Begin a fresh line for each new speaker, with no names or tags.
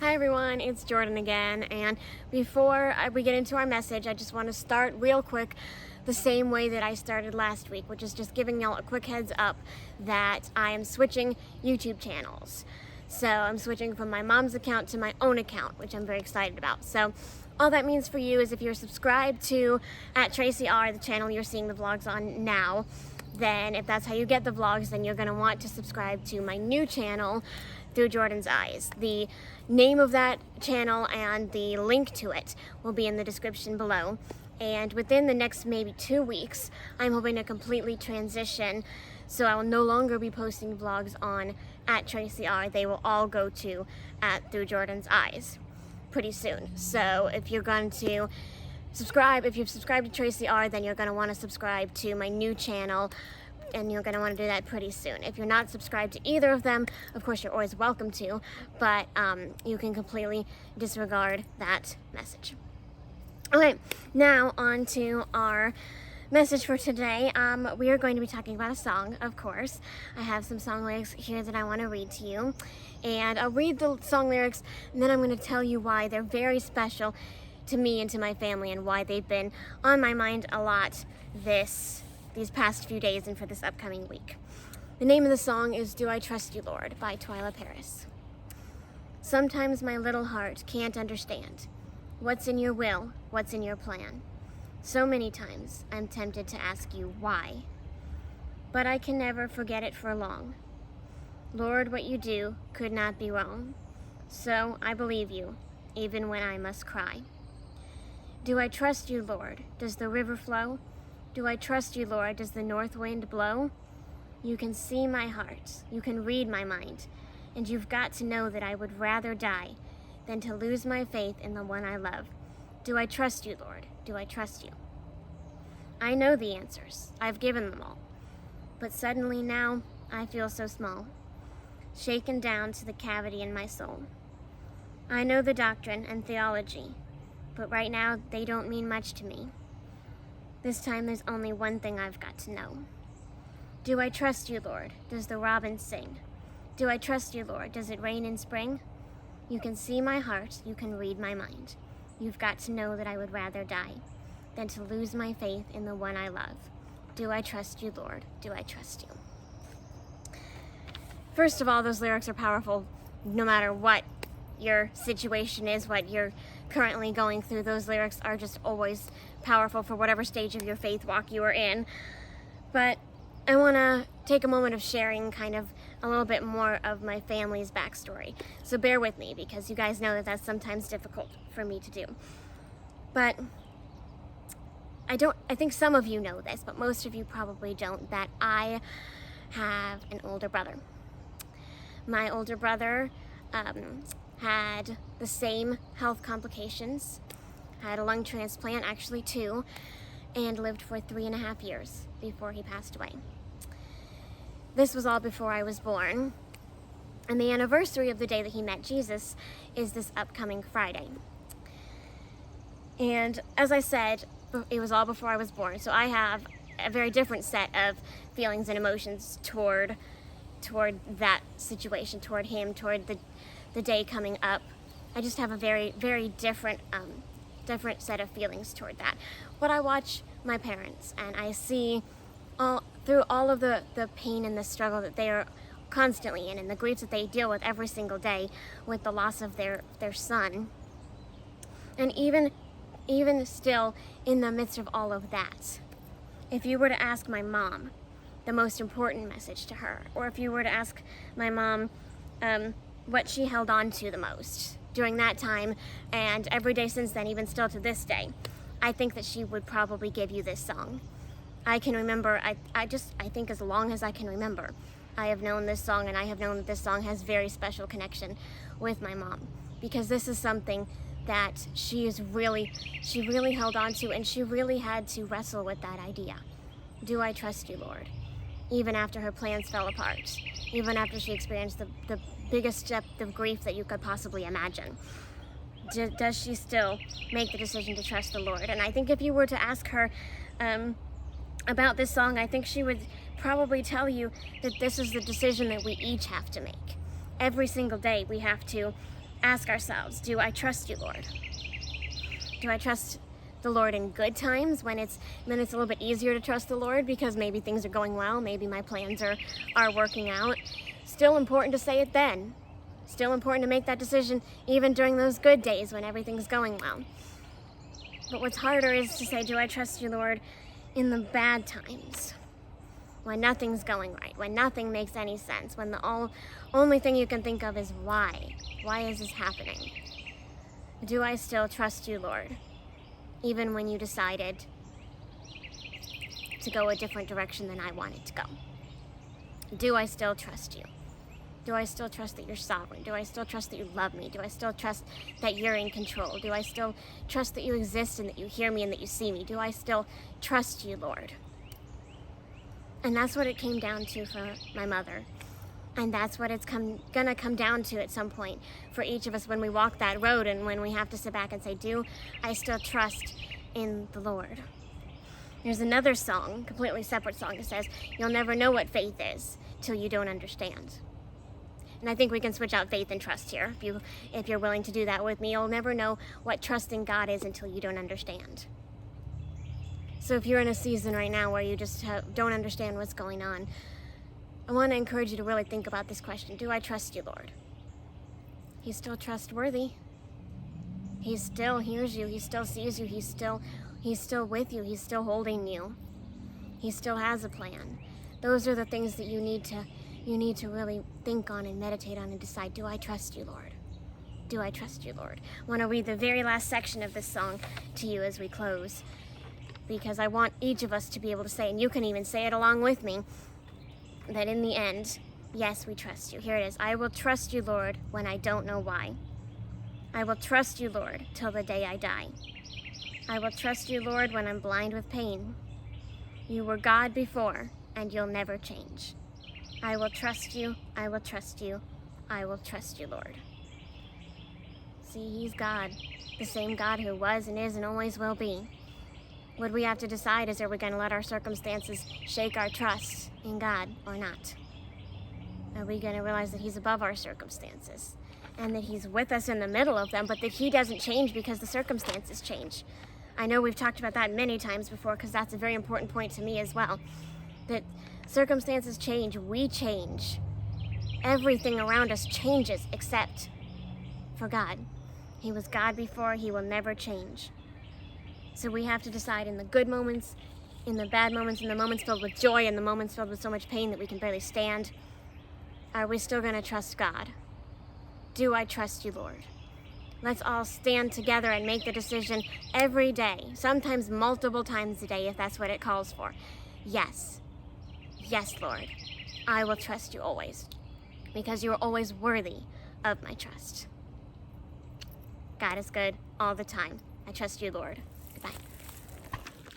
Hi everyone, it's Jordan again, and before we get into our message, I just want to start real quick the same way that I started last week, which is just giving y'all a quick heads up that I am switching YouTube channels. So I'm switching from my mom's account to my own account, which I'm very excited about. So all that means for you is if you're subscribed to @TracyR, the channel you're seeing the vlogs on now, then if that's how you get the vlogs, then you're going to want to subscribe to my new channel, Through Jordan's Eyes. The name of that channel and the link to it will be in the description below. And within the next maybe 2 weeks, I'm hoping to completely transition, so I will no longer be posting vlogs on @TracyR. They will all go to Through Jordan's Eyes pretty soon. So if you're going to subscribe, if you've subscribed to Tracy R, then you're going to want to subscribe to my new channel, and you're going to want to do that pretty soon. If you're not subscribed to either of them, of course you're always welcome to, but you can completely disregard that message. Okay, now on to our message for today. We are going to be talking about a song, of course. I have some song lyrics here that I want to read to you, and I'll read the song lyrics, and then I'm going to tell you why they're very special to me and to my family, and why they've been on my mind a lot these past few days and for this upcoming week. The name of the song is Do I Trust You, Lord by Twila Paris. Sometimes my little heart can't understand what's in your will, what's in your plan. So many times I'm tempted to ask you why, but I can never forget it for long. Lord, what you do could not be wrong, so I believe you, even when I must cry. Do I trust you, Lord? Does the river flow? Do I trust you, Lord? Does the north wind blow? You can see my heart. You can read my mind. And you've got to know that I would rather die than to lose my faith in the one I love. Do I trust you, Lord? Do I trust you? I know the answers. I've given them all. But suddenly now, I feel so small, shaken down to the cavity in my soul. I know the doctrine and theology, but right now they don't mean much to me. This time there's only one thing I've got to know. Do I trust you, Lord? Does the robin sing? Do I trust you, Lord? Does it rain in spring? You can see my heart, you can read my mind. You've got to know that I would rather die than to lose my faith in the one I love. Do I trust you, Lord? Do I trust you? First of all, those lyrics are powerful no matter what your situation is, what you're currently going through. Those lyrics are just always powerful for whatever stage of your faith walk you are in. But I want to take a moment of sharing kind of a little bit more of my family's backstory. So bear with me, because you guys know that that's sometimes difficult for me to do. But I think some of you know this, but most of you probably don't, that I have an older brother. My older brother had the same health complications, had a lung transplant, actually 2, and lived for 3.5 years before he passed away. This was all before I was born, and the anniversary of the day that he met Jesus is this upcoming Friday. And as I said, it was all before I was born, so I have a very different set of feelings and emotions toward that situation, toward him, toward the day coming up. I just have a very, very different set of feelings toward that. But I watch my parents, and I see through all of the pain and the struggle that they are constantly in, and the griefs that they deal with every single day with the loss of their son. And even still, in the midst of all of that, if you were to ask my mom the most important message to her, or if you were to ask my mom what she held on to the most during that time and every day since then, even still to this day, I think that she would probably give you this song. I can remember, I think as long as I can remember, I have known this song, and I have known that this song has very special connection with my mom, because this is something that she really held on to, and she really had to wrestle with that idea. Do I trust you, Lord? Even after her plans fell apart, even after she experienced the biggest depth of grief that you could possibly imagine. Does she still make the decision to trust the Lord? And I think if you were to ask her about this song, I think she would probably tell you that this is the decision that we each have to make. Every single day we have to ask ourselves, do I trust you, Lord? Do I trust the Lord in good times when it's a little bit easier to trust the Lord because maybe things are going well, maybe my plans are working out? Still important to say it then. Still important to make that decision even during those good days when everything's going well. But what's harder is to say, do I trust you, Lord, in the bad times? When nothing's going right, when nothing makes any sense, when the only thing you can think of is why? Why is this happening? Do I still trust you, Lord, even when you decided to go a different direction than I wanted to go? Do I still trust you? Do I still trust that you're sovereign? Do I still trust that you love me? Do I still trust that you're in control? Do I still trust that you exist and that you hear me and that you see me? Do I still trust you, Lord? And that's what it came down to for my mother. And that's what it's gonna come down to at some point for each of us when we walk that road and when we have to sit back and say, do I still trust in the Lord? There's another song, completely separate song, that says, you'll never know what faith is till you don't understand. And I think we can switch out faith and trust here. If you're willing to do that with me, you'll never know what trusting God is until you don't understand. So if you're in a season right now where you just don't understand what's going on, I want to encourage you to really think about this question. Do I trust you, Lord? He's still trustworthy. He still hears you. He still sees you. He's still with you. He's still holding you. He still has a plan. Those are the things that you need to really think on and meditate on and decide, do I trust you, Lord? Do I trust you, Lord? I want to read the very last section of this song to you as we close, because I want each of us to be able to say, and you can even say it along with me, that in the end, yes, we trust you. Here it is. I will trust you, Lord, when I don't know why. I will trust you, Lord, till the day I die. I will trust you, Lord, when I'm blind with pain. You were God before, and you'll never change. I will trust you, I will trust you, I will trust you, Lord. See, he's God, the same God who was and is and always will be. What we have to decide is, are we going to let our circumstances shake our trust in God or not? Are we going to realize that he's above our circumstances and that he's with us in the middle of them, but that he doesn't change because the circumstances change? I know we've talked about that many times before, because that's a very important point to me as well, that circumstances change, we change. Everything around us changes except for God. He was God before, he will never change. So we have to decide in the good moments, in the bad moments, in the moments filled with joy, in the moments filled with so much pain that we can barely stand, are we still going to trust God? Do I trust you, Lord? Let's all stand together and make the decision every day, sometimes multiple times a day if that's what it calls for. Yes. Yes, Lord. I will trust you always, because you are always worthy of my trust. God is good all the time. I trust you, Lord. Goodbye.